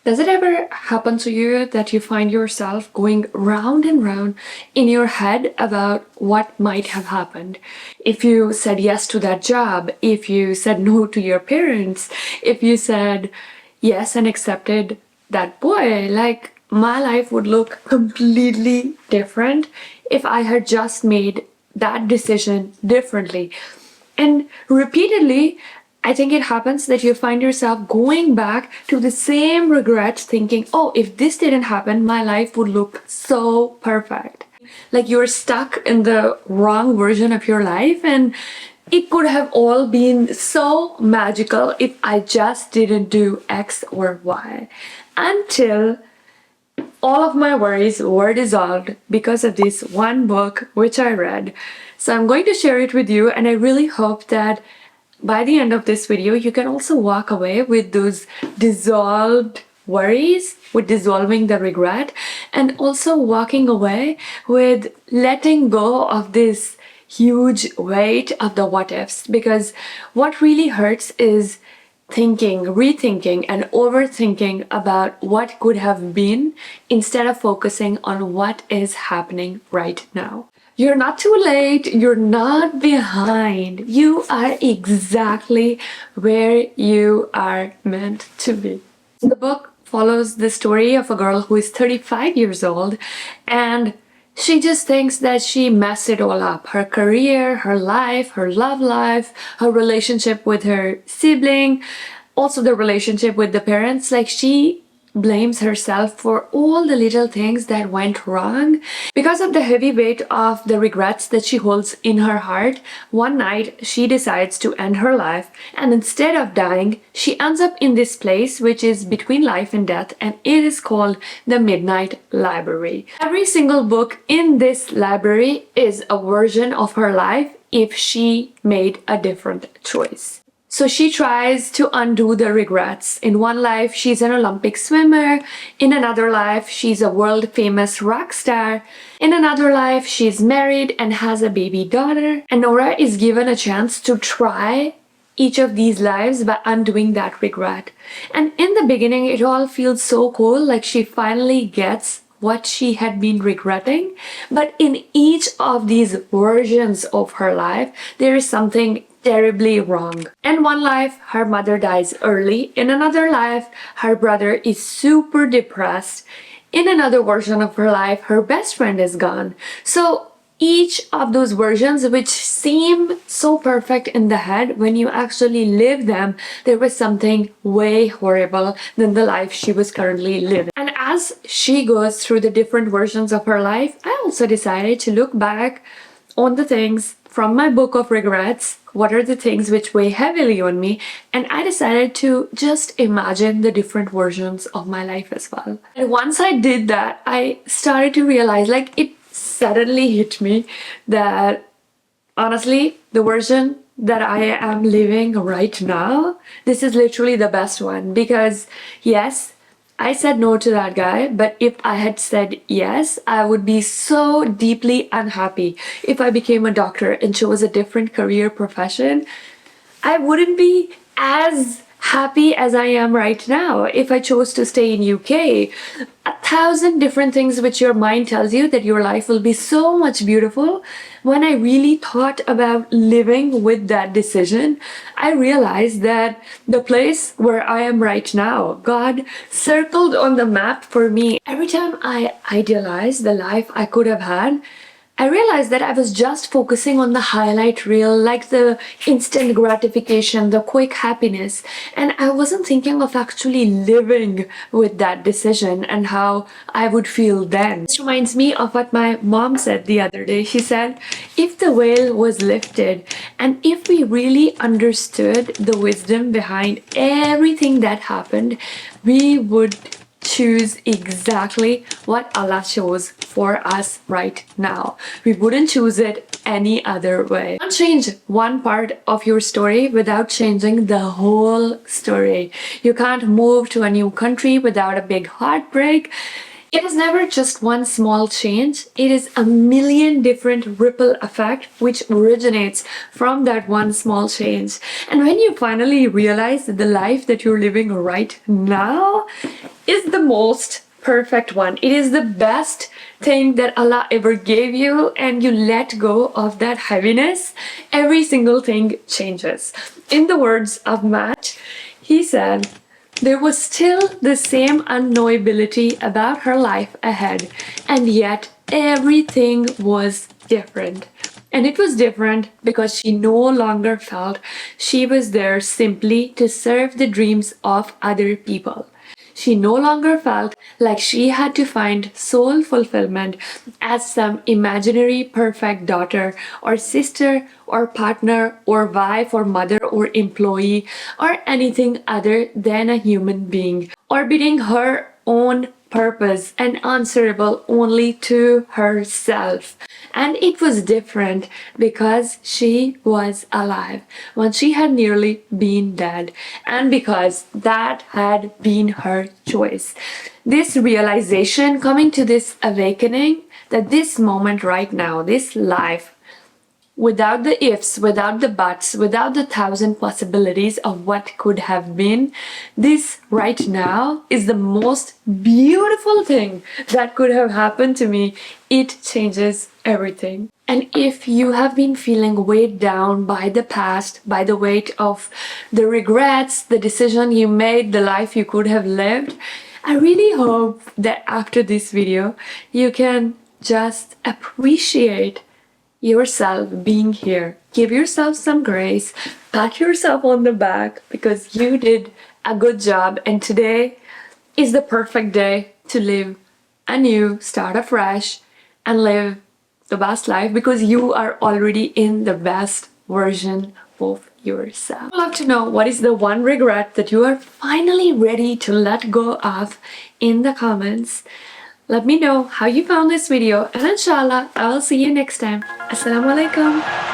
Does it ever happen to you that you find yourself going round and round in your head about what might have happened? If you said yes to that job, if you said no to your parents, if you said yes and accepted that boy, like my life would look completely different if I had just made that decision differently. And repeatedly, I think it happens that you find yourself going back to the same regrets, thinking, oh, if this didn't happen, my life would look so perfect. Like you're stuck in the wrong version of your life, and it could have all been so magical if I just didn't do X or Y. Until all of my worries were dissolved because of this one book which I read. So I'm going to share it with you, and I really hope that by the end of this video, you can also walk away with those dissolved worries, with dissolving the regret, and also walking away with letting go of this huge weight of the what ifs. Because what really hurts is thinking, rethinking, and overthinking about what could have been instead of focusing on what is happening right now. You're not too late, you're not behind. You are exactly where you are meant to be. The book follows the story of a girl who is 35 years old, and she just thinks that she messed it all up. Her career, her life, her love life, her relationship with her sibling, also the relationship with the parents. Like she blames herself for all the little things that went wrong. Because of the heavy weight of the regrets that she holds in her heart, one night she decides to end her life, and instead of dying, she ends up in this place which is between life and death, and it is called the Midnight Library. Every single book in this library is a version of her life if she made a different choice. So she tries to undo the regrets. In one life, she's an Olympic swimmer. In another life, she's a world-famous rock star. In another life, she's married and has a baby daughter. And Nora is given a chance to try each of these lives by undoing that regret. And in the beginning, it all feels so cool, like she finally gets what she had been regretting. But in each of these versions of her life, there is something terribly wrong. In one life, her mother dies early. In another life, her brother is super depressed. In another version of her life, her best friend is gone. So each of those versions, which seem so perfect in the head, when you actually live them, there was something way horrible than the life she was currently living. And as she goes through the different versions of her life, I also decided to look back on the things from my book of regrets. What are the things which weigh heavily on me? And I decided to just imagine the different versions of my life as well. And once I did that, I started to realize, like, it suddenly hit me that honestly, the version that I am living right now, this is literally the best one. Because yes, I said no to that guy, but if I had said yes, I would be so deeply unhappy. If I became a doctor and chose a different career profession, I wouldn't be as happy as I am right now. If I chose to stay in UK, 1,000 different things which your mind tells you that your life will be so much beautiful. When I really thought about living with that decision, I realized that the place where I am right now, God circled on the map for me. Every time I idealize the life I could have had, I realized that I was just focusing on the highlight reel, like the instant gratification, the quick happiness, and I wasn't thinking of actually living with that decision and how I would feel then. This reminds me of what my mom said the other day. She said, if the veil was lifted and if we really understood the wisdom behind everything that happened, we would choose exactly what Allah chose for us right now. We wouldn't choose it any other way. Don't change one part of your story without changing the whole story. You can't move to a new country without a big heartbreak. It is never just one small change. It is a million different ripple effect which originates from that one small change. And when you finally realize that the life that you're living right now, is the most perfect one. It is the best thing that Allah ever gave you, and you let go of that heaviness, every single thing changes. In the words of Matt, he said, there was still the same unknowability about her life ahead, and yet everything was different. And it was different because she no longer felt she was there simply to serve the dreams of other people. She no longer felt like she had to find soul fulfillment as some imaginary perfect daughter or sister or partner or wife or mother or employee or anything other than a human being, orbiting her own purpose and answerable only to herself. And it was different because she was alive when she had nearly been dead, and because that had been her choice. This realization, coming to this awakening, that this moment right now, this life, without the ifs, without the buts, without the thousand possibilities of what could have been, this right now is the most beautiful thing that could have happened to me. It changes everything. And if you have been feeling weighed down by the past, by the weight of the regrets, the decision you made, the life you could have lived, I really hope that after this video, you can just appreciate yourself being here. Give yourself some grace, pat yourself on the back because you did a good job, and today is the perfect day to live anew, start afresh, and live the best life because you are already in the best version of yourself. I'd love to know what is the one regret that you are finally ready to let go of in the comments. Let me know how you found this video, and inshallah, I'll see you next time. Assalamu alaikum.